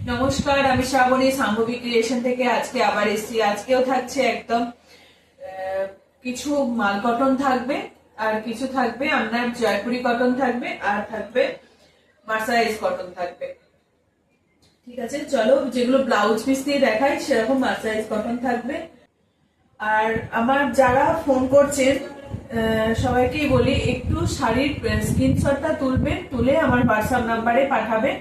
নমস্কার, আমি শ্রাবণী সাম্ভবী ক্রিয়েশন থেকে আজকে আবার এসেছি। আজকেও থাকছে একদম কিছু মাল কটন থাকবে, আর কিছু থাকবে আপনার জয়পুরি কটন থাকবে, আর থাকবে মার্সারাইজ কটন থাকবে। ঠিক আছে, চলো যেগুলো ব্লাউজ পিস দিয়ে দেখাই সেরকম মার্সারাইজ কটন থাকবে। আর আমার যারা ফোন করছেন সবাইকেই বলি, একটু শাড়ির স্ক্রিনশটটা তুলবেন, তুলে আমার হোয়াটসঅ্যাপ নাম্বারে পাঠাবেন,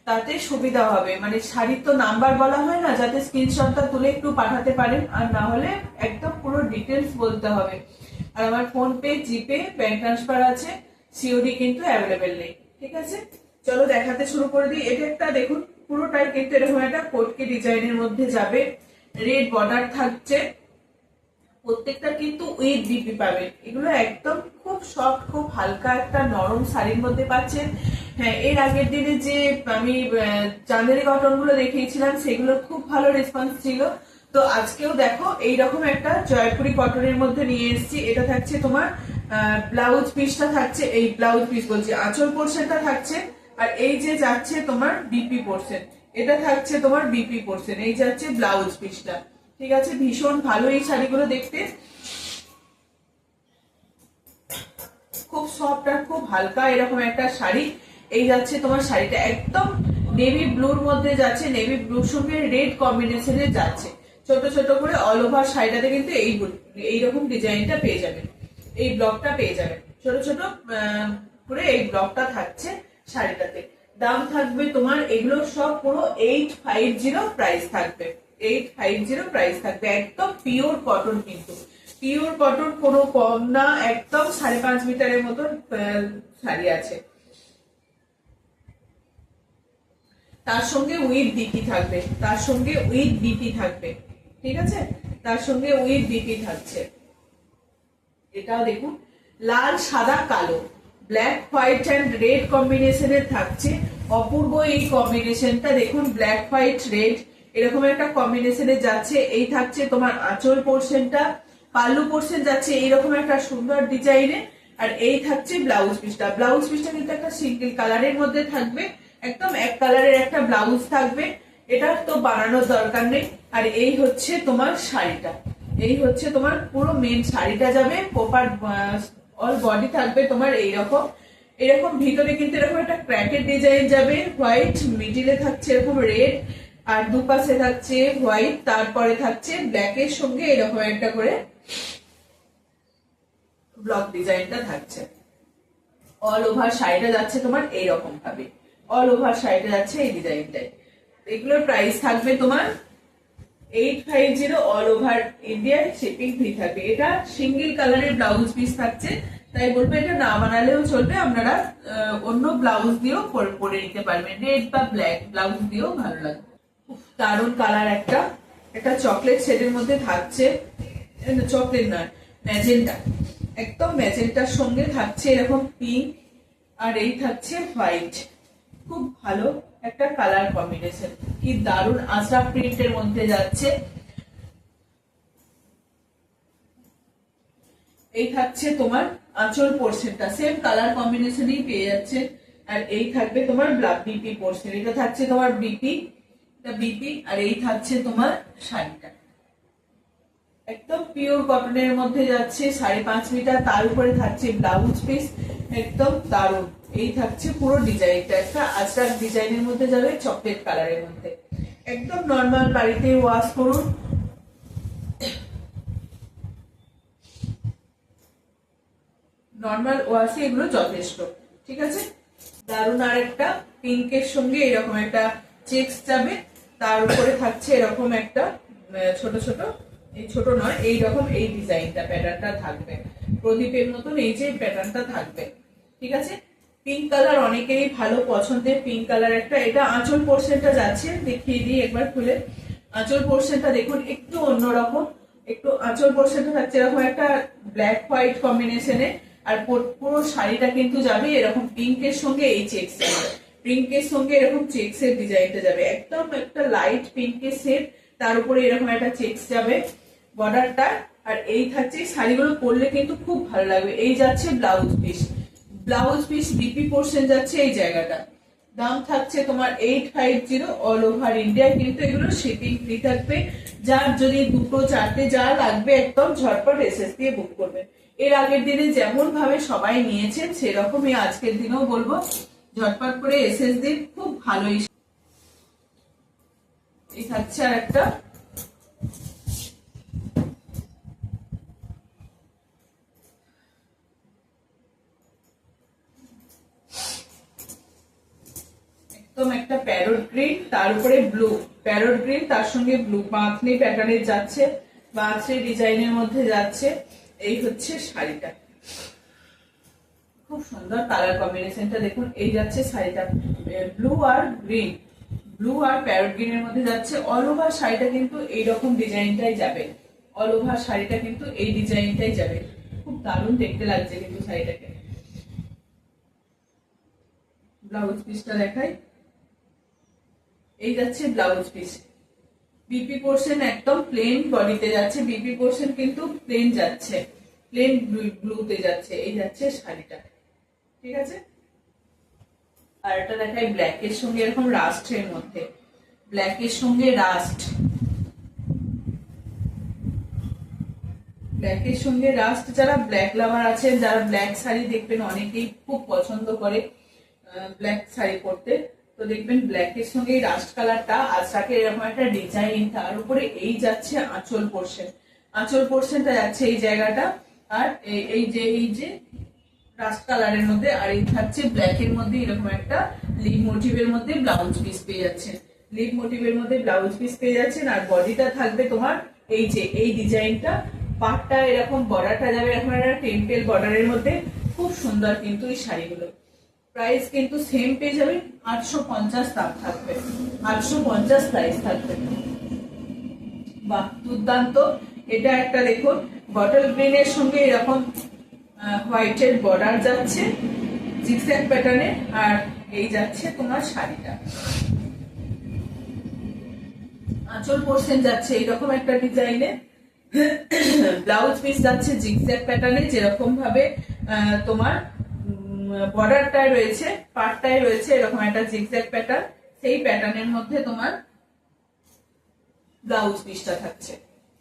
তাতে সুবিধা হবে। মানে শাড়ির তো নাম্বার বলা হয় না, যাতে স্ক্রিনশটটা তুলে একটু পাঠাতে পারেন, আর না হলে একদম পুরো ডিটেলস বলতে হবে। আর আমার ফোন পে, জিপে, ব্যাংক ট্রান্সফার আছে, সিওডি কিন্তু অ্যাভেলেবেল নেই। ঠিক আছে, চলো দেখাতে শুরু করে দিই। এটা একটা দেখুন, পুরোটাই কিন্তু এরকম একটা কোটকি ডিজাইনের মধ্যে যাবে, রেড বর্ডার থাকছে, প্রত্যেকটা কিন্তু উইথ বিপি পাবেন। এগুলো একদম খুব সফট, খুব হালকা একটা নরম শাড়ির মধ্যে পাচ্ছেন। হ্যাঁ, এর আগের দিনে যে আমি চাঁদেরি কটন গুলো দেখিয়েছিলাম সেগুলো খুব ভালো রেসপন্স ছিল। তো আজকেও দেখো এইরকম একটা জয়পুরি কটনের মধ্যে নিয়ে এসেছি। এটা থাকছে তোমার ব্লাউজ পিসটা থাকছে, এই ব্লাউজ পিস বলছি, আঁচল পোর্শনটা থাকছে। আর এই যে যাচ্ছে তোমার বিপি পোর্শন, এটা থাকছে তোমার বিপি পোর্শন, এই যাচ্ছে ব্লাউজ পিসটা। ঠিক আছে, ভীষণ ভালো এই শাড়িগুলো দেখতে, খুব সফট আর খুব হালকা এরকম একটা শাড়ি। এই যাচ্ছে তোমার শাড়িটা একদম নেভি ব্লুর মধ্যে যাচ্ছে, নেভি ব্লুর সঙ্গে রেড কম্বিনেশনে যাচ্ছে। ছোট ছোট করে অল ওভার শাড়িটাতে কিন্তু এইরকম ডিজাইনটা পেয়ে যাবেন, এই ব্লকটা পেয়ে যাবেন, ছোট ছোট করে এই ব্লকটা থাকছে শাড়িটাতে। দাম থাকবে তোমার, এগুলো সব পুরো 850 প্রাইস থাকবে, 850 প্রাইস থাকবে। একদম পিওর কটন, কিন্তু পিওর কটন, কোনো কম না, একদম 5.5 মিটারের মতন শাড়ি আছে। তার সঙ্গে উইথ বিপি থাকবে, তার সঙ্গে উইথ বিপি থাকবে। ঠিক আছে, তার সঙ্গে উইথ বিপি থাকছে। এটাও দেখুন, লাল সাদা কালো, ব্ল্যাক হোয়াইট অ্যান্ড রেড কম্বিনেশনের থাকছে। অপূর্ব এই কম্বিনেশনটা দেখুন, ব্ল্যাক হোয়াইট রেড এরকম একটা কম্বিনেশনে যাচ্ছে। এই থাকছে তোমার আঁচল পোর্শনটা, পাল্লু পোর্শন যাচ্ছে এইরকম একটা সুন্দর ডিজাইনে। আর এই থাকছে ব্লাউজ পিসটা। ব্লাউজ পিসটা কিন্তু একটা সিঙ্গেল কালারের মধ্যে থাকবে, একদম এক কালারের একটা ব্লাউজ থাকবে, এটা তো বানানোর দরকার নেই। আর এই হচ্ছে তোমার শাড়িটা, এই হচ্ছে তোমার পুরো মেন শাড়িটা যাবে। প্রপার অল বডি থাকবে তোমার এইরকম, এরকম ভিতরে কিন্তু এরকম একটা ক্র্যাকের ডিজাইন যাবে, হোয়াইট মিডিলে থাকছে এরকম রেড, আর দুপাশে থাকছে হোয়াইট, তারপরে থাকছে ব্ল্যাকের সঙ্গে এরকম একটা করে ব্লক ডিজাইনটা থাকছে। অল ওভার শাড়িটা যাচ্ছে তোমার এইরকম ভাবে, অল ওভার শাড়িটা যাচ্ছে এই ডিজাইনটাই। এগুলোর প্রাইস থাকবে তোমার 850, অল ওভার ইন্ডিয়ায় শিপিং ফ্রি থাকবে। এটা সিঙ্গেল কালারের ব্লাউজ পিস থাকছে, তাই বলবো এটা না বানালেও চলবে, আপনারা অন্য ব্লাউজ দিয়েও পরে নিতে পারবেন, রেড বা ব্ল্যাক ব্লাউজ দিয়েও ভালো লাগবে। দারুণ কালার একটা, একটা চকলেট শেডের মধ্যে থাকছে, চকলেট নয় ম্যাজেন্টা, একদম ম্যাজেন্টার সঙ্গে থাকছে এরকম পিঙ্ক, আর এই থাকছে হোয়াইট। খুব ভালো একটা কালার কম্বিনেশন, কি দারুণ আজরাক প্রিন্টের মধ্যে যাচ্ছে। এই থাকছে তোমার আঁচল পোর্শনটা, সেম কালার কম্বিনেশনই পেয়ে যাচ্ছে। আর এই থাকবে তোমার বিপি পোর্শন, এটা থাকছে তোমার বিপি, বিপি, আর এই থাকছে তোমার শাড়িটা একদম পিওর কটনের মধ্যে যাচ্ছে, 5.5 মিটার, তার উপরে থাকছে ব্লাউজ পিস, একদম দারুণ। এই থাকছে পুরো ডিজাইনটা, একটা আজরাক ডিজাইনের মধ্যে যাবে, চকলেট কালারের মধ্যে, একদম নর্মাল বাড়িতে ওয়াশ করুন, নর্মাল ওয়াশে এগুলো যথেষ্ট। ঠিক আছে, দারুণ। আর একটা পিঙ্কের সঙ্গে এরকম একটা চেক্স যাবে, তার উপরে থাকছে এরকম একটা ছোট ছোট, এই ছোট নয়, এইরকম এই ডিজাইনটা প্যাটার্নটা থাকবে, প্রদীপের মতন এই যে প্যাটার্নটা থাকবে। ঠিক আছে, পিঙ্ক কালার অনেকেরই ভালো পছন্দের, পিঙ্ক কালার একটা। এটা আঁচল পোর্শনটা যাচ্ছে, দেখিয়ে দিই একবার খুলে। আঁচল পোর্শনটা দেখুন একটু অন্যরকম, একটু আঁচল পোর্শনটা থাকছে এরকম একটা ব্ল্যাক হোয়াইট কম্বিনেশনে। আর পুরো শাড়িটা কিন্তু যাবে এরকম পিঙ্কের সঙ্গে এই চেক্স, পিঙ্কের সঙ্গে এরকম চেক্স এর ডিজাইনটা যাবে, একদম একটা লাইট পিঙ্কের শেড, তার উপরে এরকম একটা চেক্স যাবে বর্ডারটা। আর এই থাকছে, শাড়িগুলো পরলে কিন্তু খুব ভালো লাগবে। এই যাচ্ছে blouse piece, blouse piece BP portion যাচ্ছে এই জায়গাটা, দাম থাকছে তোমার 850 অল ওভার ইন্ডিয়া, কিন্তু এগুলো শিপিং ফ্রি থাকবে। যার যদি দুটো চারটে যা লাগবে একদম ঝটপট এসএস দিয়ে বুক করবে। এর আগের দিনে যেমন ভাবে সবাই নিয়েছেন সেরকমই আজকের দিনেও বলবো ঝটপট করে এসএস দিয়ে খুব ভালোই। এই থাকছে আর একটা একদম একটা প্যারট গ্রিন, তার উপরে ব্লু, প্যারট গ্রিন তার সঙ্গে ব্লু বাঁধনি প্যাটার্নের যাচ্ছে, বাঁধনি ডিজাইনের মধ্যে যাচ্ছে। এই হচ্ছে শাড়িটা, খুব সুন্দর কালার কম্বিনেশনটা দেখুন। এই যাচ্ছে শাড়িটা ব্লু আর গ্রিন, ব্লু আর প্যারট গ্রিনের মধ্যে যাচ্ছে। অল ওভার শাড়িটা কিন্তু এইরকম ডিজাইনটাই যাবে, অল ওভার শাড়িটা কিন্তু এই ডিজাইনটাই যাবে। খুব দারুণ দেখতে লাগছে কিন্তু শাড়িটাকে। ব্লাউজ পিসটা দেখাই, এই যাচ্ছে ব্লাউজ পিস। বিপি পোর্শন একদম প্লেন বডিতে যাচ্ছে, বিপি পোর্শন কিন্তু প্লেন যাচ্ছে, প্লেন ব্লুতে যাচ্ছে। এই যাচ্ছে শাড়িটা, ঠিক আছে। আর এটা দেখাই ব্ল্যাক এর সঙ্গে এরকম রাস্টের মধ্যে, ব্ল্যাক এর সঙ্গে রাস্ট, ব্ল্যাক এর সঙ্গে রাস্ট। যারা ব্ল্যাক লাভার আছেন, যারা ব্ল্যাক শাড়ি দেখবেন অনেকেই খুব পছন্দ করে ব্ল্যাক শাড়ি পরতে, তো দেখবেন ব্ল্যাক এর সঙ্গে এই রাস্ট কালারটা আর সাথে এরকম একটা ডিজাইন, তার উপরে এই যাচ্ছে আঁচল পোর্শন, আঁচল পোর্শনটা যাচ্ছে এই জায়গাটা। আর এই যে রাস্ট কালারের মধ্যে, আর এই থাকছে ব্ল্যাক এর মধ্যে এরকম একটা লিভ মোটিভের মধ্যে ব্লাউজ পিস পেয়ে যাচ্ছেন, লিভ মোটিভের মধ্যে ব্লাউজ পিস পেয়ে যাচ্ছেন। আর বডিটা থাকবে তোমার এই যে এই ডিজাইনটা, পাটটা এরকম বর্ডারটা যাবে এরকম একটা টেম্পেল বর্ডারের মধ্যে। খুব সুন্দর কিন্তু এই শাড়িগুলো। প্রাইস কিন্তু সেম পেয়ে যাবে, 850 দাম থাকবে, 850 প্রাইস থাকবে। বাহ দুর্দান্ত। এটা একটা দেখুন বটল গ্রিনের সঙ্গে এরকম হোয়াইটের বর্ডার যাচ্ছে জিগজ্যাগ প্যাটার্নে, আর এই যাচ্ছে তোমার শাড়িটা। আঁচল পোর্শন যাচ্ছে এইরকম একটা ডিজাইনে, ব্লাউজ পিস যাচ্ছে জিগজ্যাগ প্যাটার্নে, যেরকম ভাবে তোমার বর্ডারটায় রয়েছে, পাটটায় রয়েছে এরকম একটা জিগজ্যাগ প্যাটার্ন, সেই প্যাটার্নের মধ্যে তোমার ব্লাউজ পিসটা থাকছে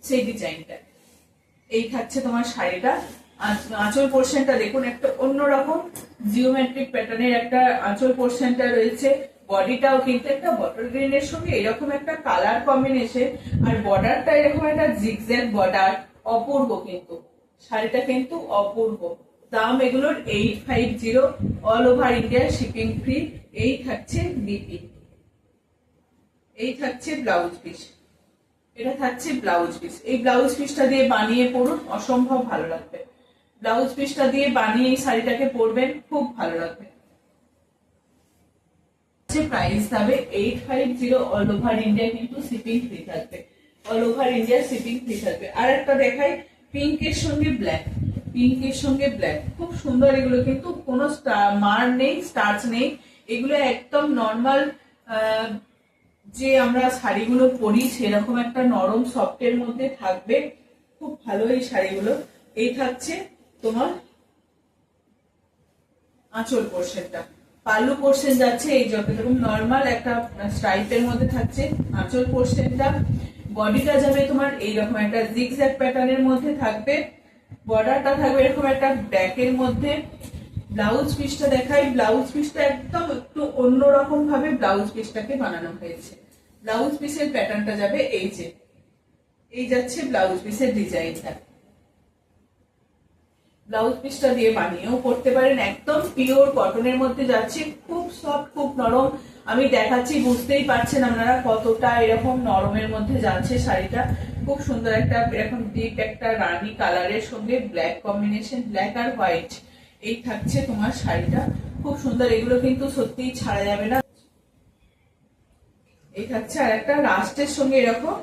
সেই ডিজাইনটা। এই থাকছে তোমার শাড়িটা। আঁচল পোর্শনটা দেখুন একটা অন্যরকম জিওমেট্রিক প্যাটার্নের একটা আঁচল পোর্শনটা রয়েছে। বডিটাও কিন্তু একটা বটল গ্রিনের সঙ্গে এরকম একটা কালার কম্বিনেশন, আর বর্ডারটা এরকম একটা জিগজ্যাগ বর্ডার। অপূর্ব কিন্তু শাড়িটা, কিন্তু অপূর্ব। দাম এগুলোর 850, all over India shipping free. এই থাকছে বিপি, এই থাকছে ব্লাউজ পিস, এটা থাকছে ব্লাউজ পিস। এই ব্লাউজ পিসটা দিয়ে বানিয়ে পরুন, অসম্ভব ভালো লাগবে। ব্লাউজ পিসটা দিয়ে বানিয়ে এই শাড়িটাকে পরবেন, খুব ভালো লাগবে। প্রাইস থাকবে 850, অল ওভার ইন্ডিয়া কিন্তু শিপিং ফ্রি থাকবে, all over India shipping free থাকবে। আর একটা দেখাই পিঙ্কের সঙ্গে ব্ল্যাক, পিঙ্কের সঙ্গে ব্ল্যাক, খুব সুন্দর। এগুলো কিন্তু কোনো মার নেই, স্টার্চ নেই, এগুলো একদম নর্মাল যে আমরা শাড়িগুলো পরি সেরকম একটা নরম সফটের মধ্যে থাকবে, খুব ভালো এই শাড়িগুলো। এই থাকছে তোমার আঁচল পোর্শনটা, পাল্লু পোর্শন যাচ্ছে এই যতরকম নর্মাল একটা স্ট্রাইপের মধ্যে থাকছে আঁচল পোর্শনটা। বডিটা যাবে তোমার এইরকম একটা জিগজ্যাগ প্যাটার্নের মধ্যে থাকবে, বর্ডারটা থাকবে এরকম একটা ব্ল্যাকের মধ্যে। ব্লাউজ পিসটা দেখাই, ব্লাউজ পিসটা একদম একটু অন্যরকম ভাবে ব্লাউজ পিসটাকে বানানো হয়েছে। ব্লাউজ পিসের প্যাটার্নটা যাবে এই যে, এই যাচ্ছে ব্লাউজ পিসের ডিজাইনটা। ব্লাউজ পিসটা দিয়ে বানিয়েও পড়তে পারেন, একদম পিওর কটনের মধ্যে যাচ্ছে, খুব সফট, খুব নরম। আমি দেখাচ্ছি বুঝতেই পারছেন আপনারা কতটা এরকম নরমের মধ্যে যাচ্ছে শাড়িটা। খুব সুন্দর একটা এরকম ডিপ একটা রানী কালারের সঙ্গে ব্ল্যাক কম্বিনেশন, ব্ল্যাক আর হোয়াইট। এই থাকছে তোমার শাড়িটা, খুব সুন্দর। এগুলো কিন্তু সত্যিই ছাড়া যাবে না। এই থাকছে আর একটা রাস্টের সঙ্গে এরকম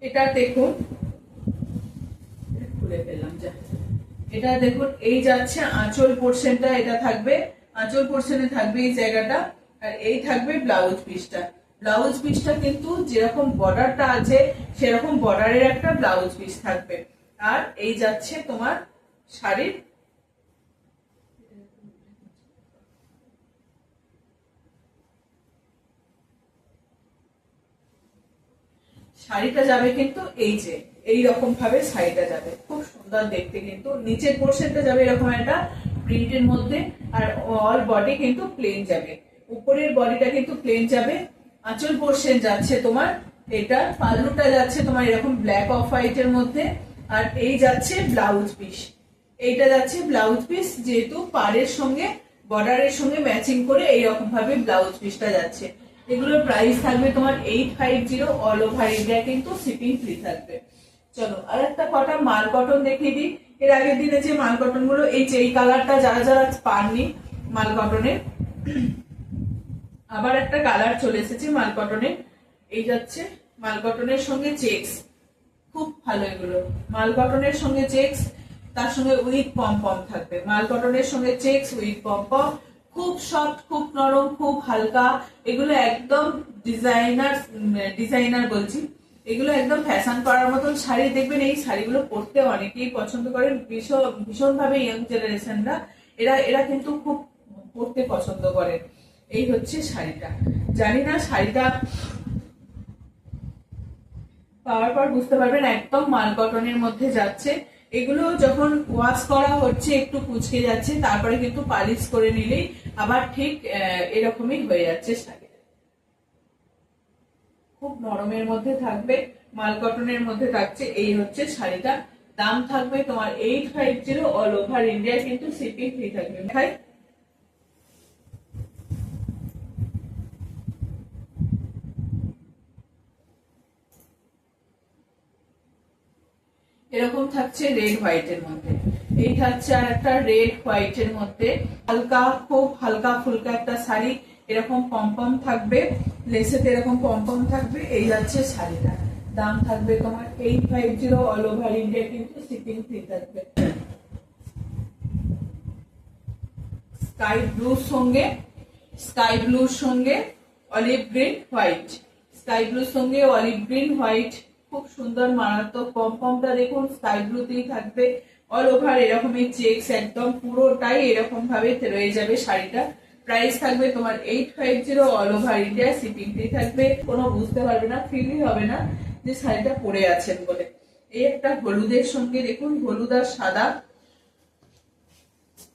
এটা দেখুন, খুলে ফেললাম যা। এটা দেখুন এই যাচ্ছে আঁচল পোর্শনটা, এটা থাকবে আঁচল পোর্শনে থাকবে এই জায়গাটা, আর এই থাকবে ব্লাউজ পিসটা। ব্লাউজ পিসটা কিন্তু যেরকম বর্ডারটা আছে সেরকম বর্ডারের একটা ব্লাউজ পিস থাকবে। আর এই যাচ্ছে তোমার শাড়ির শাড়িটা যাবে কিন্তু এই যে এইরকম ভাবে শাড়িটা যাবে, খুব সুন্দর দেখতে। কিন্তু নিচের পোর্শনটা যাবে এরকম একটা প্রিন্টের মধ্যে, আর অল বডি কিন্তু প্লেন যাবে। উপরের বডিটা কিন্তু প্লেন যাবে। আঁচল পোর্শন যাচ্ছে তোমার এটা, পাল্লুটা যাচ্ছে তোমার এরকম ব্ল্যাক অফ হোয়াইটের মধ্যে, আর এই যাচ্ছে ব্লাউজ পিস। এইটা যাচ্ছে ব্লাউজ পিস, যেহেতু পাড়ের সঙ্গে বর্ডারের সঙ্গে ম্যাচিং করে এইরকম ভাবে ব্লাউজ পিসটা যাচ্ছে। এগুলোর প্রাইস থাকবে তোমার 850, অল ওভার ইন্ডিয়া কিন্তু শিপিং ফ্রি থাকবে। চলো আর একটা কটা মাল কটন দেখিয়ে দিই। এর আগের দিনে যে মাল কটন গুলো, এই কালারটা যারা যারা পাননি মাল কটনের, আবার একটা কালার চলে এসেছে মাল কটনের। এই যাচ্ছে মাল কটনের সঙ্গে চেক্স, খুব ভালো এগুলো। মাল কটনের সঙ্গে চেক্স, তার সঙ্গে উইথ পম পম থাকবে। মাল কটনের সঙ্গে চেক্স উইথ পম পম, খুব সফট, খুব নরম, খুব হালকা। এগুলো একদম ডিজাইনার বলছি, এগুলো একদম ফ্যাশন করার মতন শাড়ি। দেখবেন এই শাড়িগুলো পরতে অনেকেই পছন্দ করেন, ভীষণ ভাবে ইয়ং জেনারেশনরা, এরা কিন্তু খুব পরতে পছন্দ করে। এই হচ্ছে শাড়িটা। জানি না শাড়িটা পাওয়ার পর বুঝতে পারবেন একদম মাল কটনের মধ্যে যাচ্ছে। এগুলো যখন ওয়াশ করা হচ্ছে একটু কুচকে যাচ্ছে, তারপরে কিন্তু পালিশ করে নিলেই আবার ঠিক এরকমই হয়ে যাচ্ছে শাড়ি। খুব নরমের মধ্যে থাকবে, মাল কটনের মধ্যে থাকছে। এই হচ্ছে শাড়িটা। দাম থাকবে তোমার 850, অল ওভার ইন্ডিয়া কিন্তু শিপিং ফ্রি থাকবে। ভাই এরকম থাকছে রেড হোয়াইটের মধ্যে। এই থাকছে আর একটা রেড হোয়াইটের মধ্যে, হালকা, খুব হালকা ফুলকা একটা শাড়ি। এরকম পমপম থাকবে, লেসেতে এরকম পমপম থাকবে। এই যাচ্ছে শাড়িটা। দাম থাকবে তোমার 850, অল ওভার ইন্ডিয়া কিন্তু শিপিং ফ্রি থাকবে। স্কাই ব্লুর সঙ্গে অলিভ গ্রিন হোয়াইট, স্কাই ব্লুর সঙ্গে অলিভ গ্রিন হোয়াইট, খুব সুন্দর মারাত্মক। পমপমটা দেখুন স্কাই ব্লুতেই থাকবে। অল ওভার এরকমই চেক্স, একদম পুরোটাই এরকম ভাবে রয়ে যাবে শাড়িটা। প্রাইস থাকবে তোমার 850, all over India shipping free থাকবে। কোনো বুঝতে পারবে না, ফিলই হবে না যে শাড়িটা পরে আছেন বলে। এই একটা হলুদের সঙ্গে দেখুন, হলুদ আর সাদা,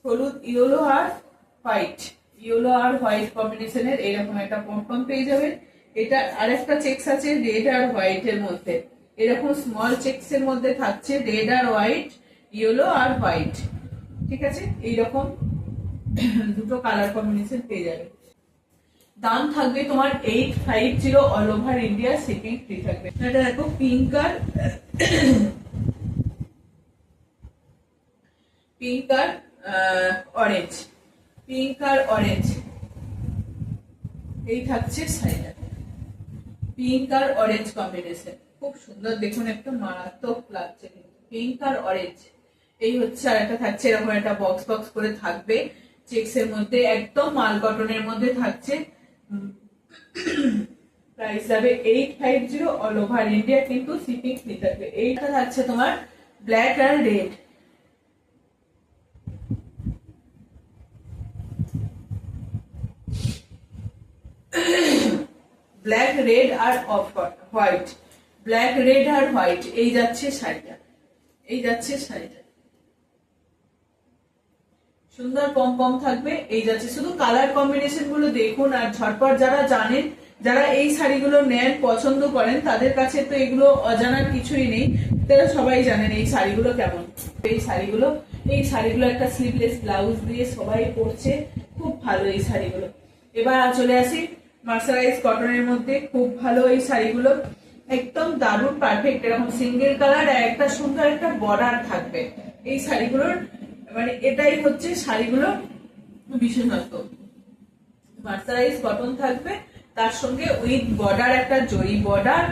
হলুদ ইয়েলো আর হোয়াইট কম্বিনেশনের এরকম একটা পমপম পেয়ে যাবেন। এটা আরেকটা চেক্স আছে রেড আর হোয়াইট এর মধ্যে, এরকম স্মল চেক্স এর মধ্যে থাকছে রেড আর হোয়াইট, ইয়েলো আর হোয়াইট। ঠিক আছে, এইরকম দুটো কালার কম্বিনেশন পেয়ে যাবে। দাম থাকবে তোমার 850, all over India shipping free থাকবে। এটা দেখো পিঙ্ক আর অরেঞ্জ, পিঙ্ক আর অরেঞ্জ, এই থাকছে শাড়িটা। পিঙ্ক আর অরেঞ্জ কম্বিনেশন খুব সুন্দর, দেখুন একটা মারাত্মক লাগছে কিন্তু পিঙ্ক আর অরেঞ্জ। এই হচ্ছে আর একটা থাকছে এরকম একটা বক্স বক্স করে থাকবে চেক্স এর মধ্যে, একদম মাল কটনের মধ্যে থাকছে। প্রাইস যাবে 850, অল ওভার ইন্ডিয়া কিন্তু শিপিং ফ্রি থাকবে। এইটা থাকছে তোমার ব্ল্যাক আর রেড, ব্ল্যাক রেড আর হোয়াইট, ব্ল্যাক রেড আর হোয়াইট। এই যাচ্ছে শাড়িটা, এই যাচ্ছে শাড়িটা, সুন্দর পম পম থাকবে। এই যাচ্ছে, শুধু কালার কম্বিনেশন গুলো দেখুন। আর ঝটপট যারা জানেন, যারা এই শাড়িগুলো নেন, পছন্দ করেন, তাদের কাছে তো এগুলো অজানার কিছুই নেই, তারা সবাই জানেন এই শাড়িগুলো কেমন। এই শাড়িগুলো একটা স্লিভলেস ব্লাউজ দিয়ে সবাই পরছে, খুব ভালো এই শাড়িগুলো। এবার চলে আসি মার্সারাইজ কটনের মধ্যে, খুব ভালো এই শাড়িগুলো, একদম দারুণ পারফেক্ট। এরকম সিঙ্গেল কালার আর একটা সুন্দর একটা বর্ডার থাকবে এই শাড়িগুলোর, মানে এটাই হচ্ছে শাড়িগুলো বিশেষত্ব। মার্সারাইজ কটন থাকবে, তার সঙ্গে উইথ বর্ডার, একটা জরি বর্ডার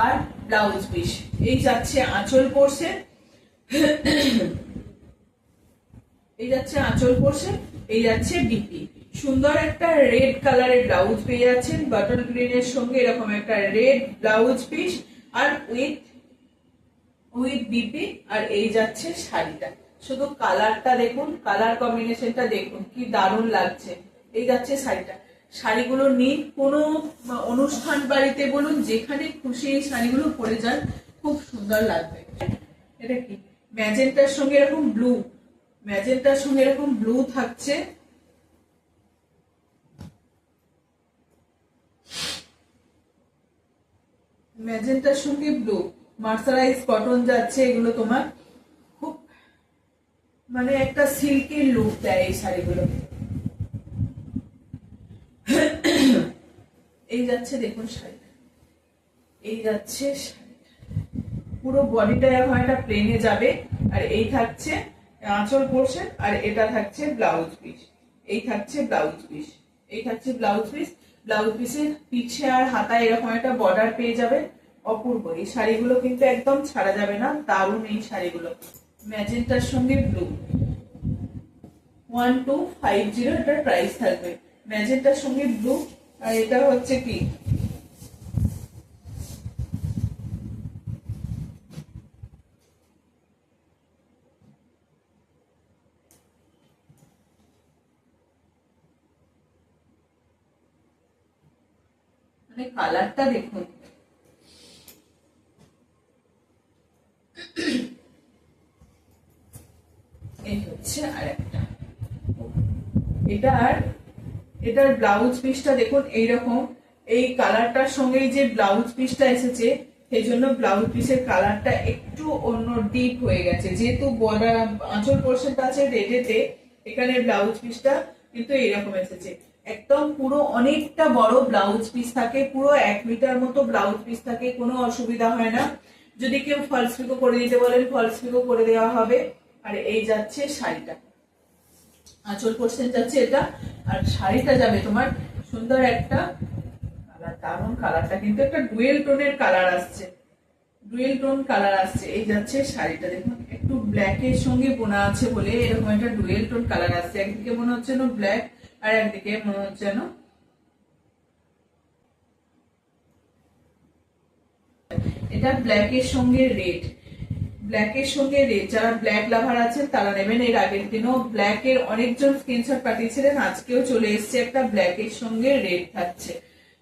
আর ব্লাউজ পিস। এই যাচ্ছে আঁচল পোর্শন, এই যাচ্ছে আঁচল পোর্শন, এই যাচ্ছে ডিপি। সুন্দর একটা রেড কালারের ব্লাউজ পেয়ে যাচ্ছেন বাটল গ্রিনের সঙ্গে, এরকম একটা রেড ব্লাউজ পিস আর উইথ বিপি। আর এই যাচ্ছে শাড়িটা, শুধু কালারটা দেখুন, কালার কম্বিনেশনটা দেখুন কি দারুণ লাগছে। এই যাচ্ছে শাড়িটা। শাড়িগুলো নিন, কোনো অনুষ্ঠান বাড়িতে বলুন, যেখানে খুশি এই শাড়িগুলো পরে যান, খুব সুন্দর লাগবে। এটা কি ম্যাজেন্টার সঙ্গে এরকম ব্লু, ম্যাজেন্টার সঙ্গে এরকম ব্লু থাকছে। ম্যাজেন্টার সঙ্গে ব্লু, মার্সারাইজ কটন যাচ্ছে। এগুলো তোমার খুব মানে একটা সিল্কের লুক দেয় এই শাড়িগুলো। এই যাচ্ছে দেখুন শাড়িটা, এই যাচ্ছে শাড়িটা। পুরো বডিটা এখন একটা প্লেনে যাবে, আর এই থাকছে আঁচল পোর্শন, আর এটা থাকছে ব্লাউজ পিস। এই থাকছে ব্লাউজ পিস, এই থাকছে ব্লাউজ পিস। ব্লাউজ পিসের পিছে আর হাতায় এরকম একটা বর্ডার পেয়ে যাবে। অপূর্ব এই শাড়িগুলো, কিন্তু একদম ছাড়া যাবে না, দারুণ এই শাড়িগুলো। ম্যাজেন্টার সঙ্গে ব্লু, 1250 এটা প্রাইস থাকবে। ম্যাজেন্টার সঙ্গে ব্লু, আর এটা হচ্ছে কি মানে কালারটা দেখুন। এই হচ্ছে আর একটা, এটার ব্লাউজ পিসটা দেখুন এইরকম। এই কালারটার সঙ্গে যে ব্লাউজ পিসটা এসেছে, সেই জন্য ব্লাউজ পিসের কালারটা একটু অন্য ডিপ হয়ে গেছে। যেহেতু বর্ডার আঁচল পোর্শনটা আছে রেডেতে, এখানে ব্লাউজ পিসটা কিন্তু এইরকম এসেছে। একদম পুরো অনেকটা বড় ব্লাউজ পিস থাকে, পুরো 1 মিটার মতো ব্লাউজ পিস থাকে, কোনো অসুবিধা হয় না। যদি কেউ ফলস পিকো করে দিতে বলেন, ফলস পিকো করে দেওয়া হবে। আর এই যাচ্ছে শাড়িটা, আঁচল পোর্শন যাচ্ছে এটা, আর শাড়িটা যাবে তোমার সুন্দর একটা কালার, দারুণ কালারটা, কিন্তু একটা ডুয়েল টোনের কালার আসছে, ডুয়েল টোন কালার আসছে। এই যাচ্ছে শাড়িটা, দেখুন একটু ব্ল্যাকের সঙ্গে বোনা আছে বলে এরকম একটা ডুয়েল টোন কালার আসছে। একদিকে মনে হচ্ছে না ব্ল্যাক, আর একদিকে মনে হচ্ছে না এটা ব্ল্যাকের সঙ্গে রেড, ব্ল্যাকের সঙ্গে রেড। যারা ব্ল্যাক লাভার আছেন তারা নেবেন। এর আগের দিনও ব্ল্যাকের অনেকজন স্ক্রিনশট পাঠিয়েছিলেন, আজকেও চলে এসছে একটা ব্ল্যাকের সঙ্গে রেড থাকছে।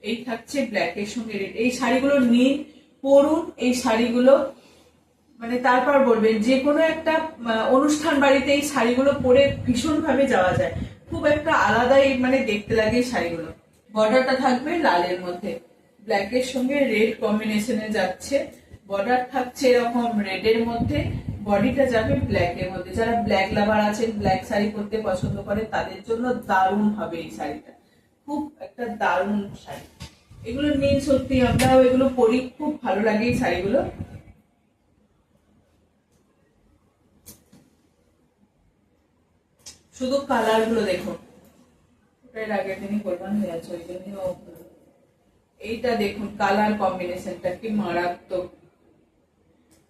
এই থাকছে ব্ল্যাকের সঙ্গে রেড। এই শাড়িগুলো নিন, পরুন এই শাড়িগুলো, মানে তারপর বলবেন যে কোনো একটা অনুষ্ঠান বাড়িতে এই শাড়িগুলো পরে ভীষণ ভাবে যাওয়া যায়, খুব একটা আলাদাই মানে দেখতে লাগে এই শাড়িগুলো। বর্ডারটা থাকবে লালের মধ্যে, ব্ল্যাকের সঙ্গে রেড কম্বিনেশনে যাচ্ছে। বর্ডার থাকছে এরকম রেডের মধ্যে, বডিটা যাবে ব্ল্যাকের মধ্যে। যারা ব্ল্যাক লাভার আছেন, ব্ল্যাক শাড়ি পরতে পছন্দ করে, তাদের জন্য দারুণ হবে এই শাড়িটা, খুব একটা দারুণ শাড়ি। এগুলো নিন, সত্যি আমরাও এগুলো পরি, খুব ভালো লাগে এই শাড়িগুলো। শুধু কালার গুলো দেখুন, এর আগের দিনই কোরবান হয়ে আছে, ওই জন্য এইটা দেখুন কালার কম্বিনেশনটা কি মারাত্মক।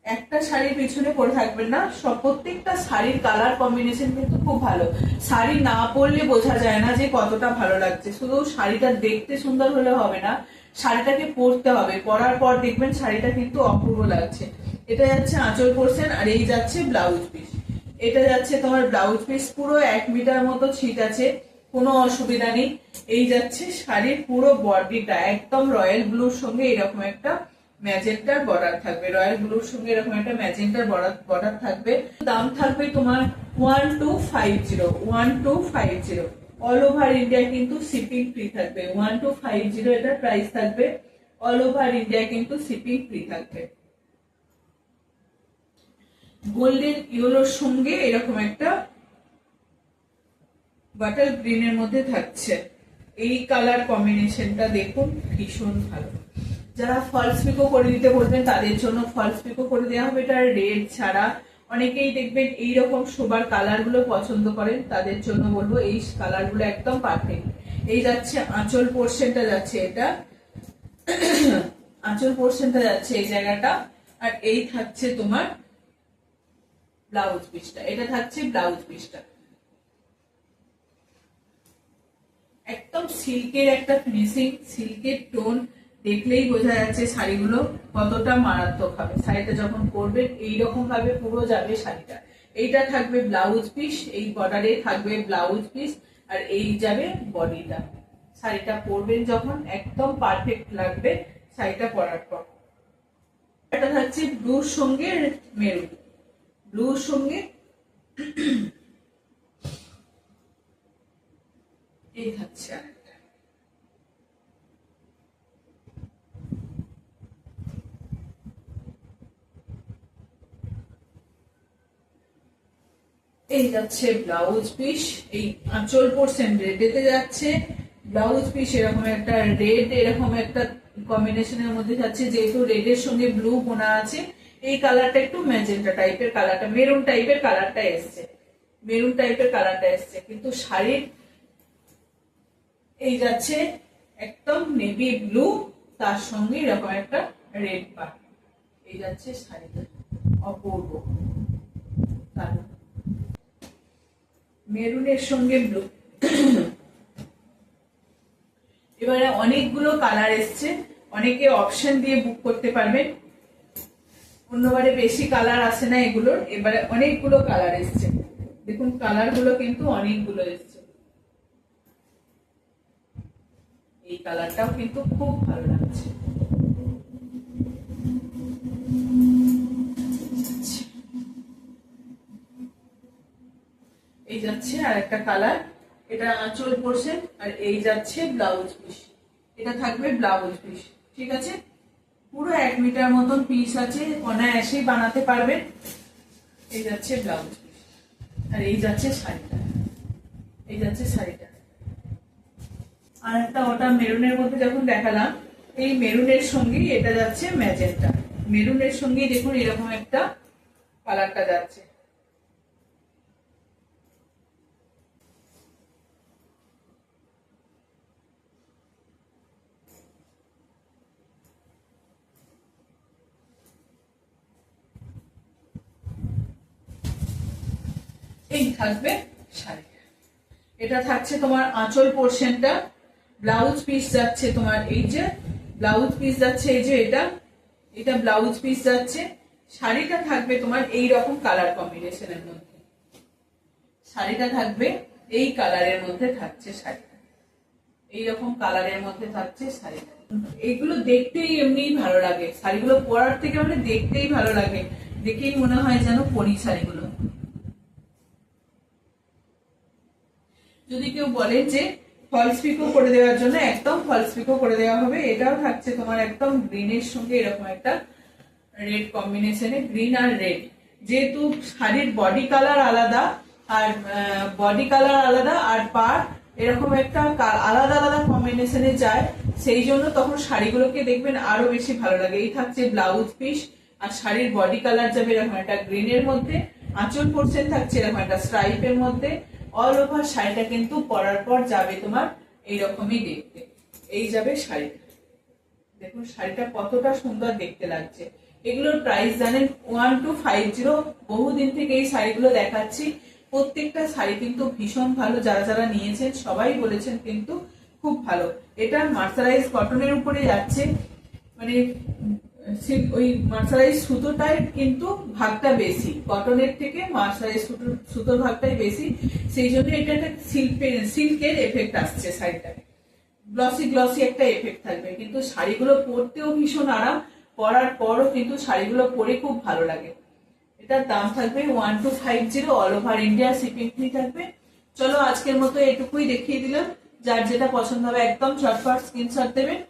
একটা শাড়ির পিছনে পরে থাকবেন না, সব প্রত্যেকটা শাড়ির কালার কম্বিনেশন কিন্তু খুব ভালো। শাড়ি না পরলে বোঝা যায় না যে কতটা ভালো লাগছে। শুধু শাড়িটা দেখতে সুন্দর হলে হবে না, শাড়িটাকে পরতে হবে, পরার পর দেখবেন শাড়িটা কিন্তু অপূর্ব লাগছে। এটা যাচ্ছে আঁচল পোর্শন, আর এই যাচ্ছে ব্লাউজ পিস। এটা যাচ্ছে তোমার ব্লাউজ পিস, পুরো 1 মিটার মতো ছিট আছে, কোনো অসুবিধা নেই। এই যাচ্ছে শাড়ির পুরো বডিটা একদম রয়্যাল ব্লুর সঙ্গে এরকম একটা ম্যাজেন্টার বর্ডার থাকবে, রয়্যাল ব্লুর সঙ্গে এরকম একটা ম্যাজেন্টার বর্ডার থাকবে। দাম থাকবে তোমার 1250 অল ওভার ইন্ডিয়া, কিন্তু শিপিং ফ্রি থাকবে। 1250 এটার প্রাইস থাকবে, অল ওভার ইন্ডিয়া কিন্তু শিপিং ফ্রি থাকবে। গোল্ডেন ইয়েলোর সঙ্গে এরকম একটা বাটার গ্রিনের মধ্যে থাকছে। এই কালার কম্বিনেশনটা দেখুন ভীষণ ভালো। যারা ফলস পিকো করে দিতে বলবেন তাদের জন্য ফলস পিকো করে দেওয়া হবে। এটা রেড ছাড়া অনেকেই দেখবেন এইরকম সোবার কালার গুলো পছন্দ করেন, তাদের জন্য বলবো এই কালার গুলো একদম পারফেক্ট। এই যাচ্ছে আঁচল পোর্শনটা যাচ্ছে, এটা আঁচল পোর্শনটা যাচ্ছে এই জায়গাটা, আর এই থাকছে তোমার ব্লাউজ পিসটা, এটা থাকছে ব্লাউজ পিসটা। সিল্কের একটা ফিনিশিং, সিল্কের টোন, দেখলেই বোঝা যাচ্ছে শাড়িগুলো কতটা মারাত্মক হবে। শাড়িটা যখন পরবেন এইরকম ভাবে পুরো যাবে শাড়িটা। এইটা থাকবে ব্লাউজ পিস, এই বর্ডারে থাকবে ব্লাউজ পিস, আর এই যাবে বডিটা। শাড়িটা পরবেন যখন একদম পারফেক্ট লাগবে শাড়িটা পরার পর। এটা থাকছে ব্লুর সঙ্গে মেরুন, ব্লুর সঙ্গে এই থাকছে আরেকটা। এই যাচ্ছে ব্লাউজ পিস, এই আঁচল পোর্শন রেডেতে যাচ্ছে, ব্লাউজ পিস এরকম একটা রেড, এরকম একটা কম্বিনেশনের মধ্যে যাচ্ছে, যেহেতু রেডের সঙ্গে ব্লু বোনা আছে। এই কালারটা একটু ম্যাজেন্টা টাইপের কালারটা, মেরুন টাইপের কালারটা এসছে, মেরুন টাইপের কালারটা এসছে, কিন্তু শাড়ির এই যাচ্ছে একদম নেভি ব্লু, তার সঙ্গে এরকম একটা রেড পার্ট। এই যাচ্ছে শাড়িটা, অপূর্ব দারুণ। মেরুনের সঙ্গে ব্লু। এবারে অনেকগুলো কালার এসছে, অনেকে অপশন দিয়ে বুক করতে পারবেন। অন্যবারে বেশি কালার আসে না এগুলোর, এবারে অনেকগুলো কালার এসছে। দেখুন কালার গুলো কিন্তু অনেকগুলো এসছে। এই কালারটাও কিন্তু খুব ভালো লাগছে। এই যাচ্ছে আর একটা কালার, এটা আঁচল পোর্শন, আর এই যাচ্ছে ব্লাউজ পিস। এটা থাকবে ব্লাউজ পিস, ঠিক আছে। পুরো 1 মিটার মতন পিস আছে, অনায়াসেই বানাতে পারবেন। এই যাচ্ছে ব্লাউজ পিস, আর এই যাচ্ছে শাড়িটা, এই যাচ্ছে শাড়িটা। আর একটা ওটা মেরুনের মধ্যে যখন দেখালাম, এই মেরুনের সঙ্গেই এটা যাচ্ছে ম্যাজেন্টা, মেরুনের সঙ্গেই দেখুন এরকম একটা কালারটা যাচ্ছে। এই থাকবে শাড়ি। এটা থাকছে তোমার আঁচল পোর্শনটা, ব্লাউজ পিস যাচ্ছে তোমার এই যে ব্লাউজ পিস যাচ্ছে, এই যে এটা, এটা ব্লাউজ পিস যাচ্ছে। শাড়িটা থাকবে তোমার এই রকম কালার কম্বিনেশনের মধ্যে, শাড়িটা থাকবে এই কালারের মধ্যে থাকছে শাড়িটা, এইরকম কালারের মধ্যে থাকছে শাড়িটা। এগুলো দেখতেই এমনি ভালো লাগে, শাড়িগুলো পরার থেকে মানে দেখতেই ভালো লাগে, দেখেই মনে হয় যেন পরি শাড়িগুলো। যদি কেউ বলে যে ফলস পিকো করে দেওয়ার জন্য, একদম ফলস পিকো করে দেওয়া হবে। এটাও থাকছে তোমার একদম গ্রিনের সঙ্গে এরকম একটা রেড কম্বিনেশনে, গ্রিন আর রেড। যেহেতু শাড়ির বডি কালার আলাদা, আর বডি কালার আলাদা আর পার এরকম একটা আলাদা আলাদা কম্বিনেশনে যায়, সেই জন্য তখন শাড়িগুলোকে দেখবেন আরো বেশি ভালো লাগে। এই থাকছে ব্লাউজ পিস, আর শাড়ির বডি কালার যাবে এরকম একটা গ্রিনের মধ্যে, আঁচল পোর্শন থাকছে এরকম একটা স্ট্রাইপের মধ্যে। অল ওভার শাড়িটা কিন্তু পরার পর যাবে তোমার এইরকমই দেখতে। এই যাবে শাড়িটা, দেখুন শাড়িটা কতটা সুন্দর দেখতে লাগছে। এগুলোর প্রাইস জানেন 1250। বহুদিন থেকে এই শাড়িগুলো দেখাচ্ছি, প্রত্যেকটা শাড়ি কিন্তু ভীষণ ভালো, যারা যারা নিয়েছেন সবাই বলেছেন কিন্তু খুব ভালো। এটা মার্সারাইজ কটনের উপরে যাচ্ছে, মানে ওই মার্সারাইজ সুতোটাই কিন্তু ভাগটা বেশি, কটনের থেকে মার্সারাইজ সুতোর ভাগটাই বেশি, সেই জন্য এটা একটা সিল্কের এফেক্ট আসছে শাড়িটায়, গ্লসি গ্লসি একটা এফেক্ট থাকবে। কিন্তু শাড়িগুলো পরতেও ভীষণ আরাম, পরার পরও কিন্তু শাড়িগুলো পরে খুব ভালো লাগে। এটার দাম থাকবে 1250, all over India shipping free থাকবে। চলো আজকের মতো এটুকুই দেখিয়ে দিলাম, যার যেটা পছন্দ হবে একদম ঝটপট স্ক্রিনশট দেবেন।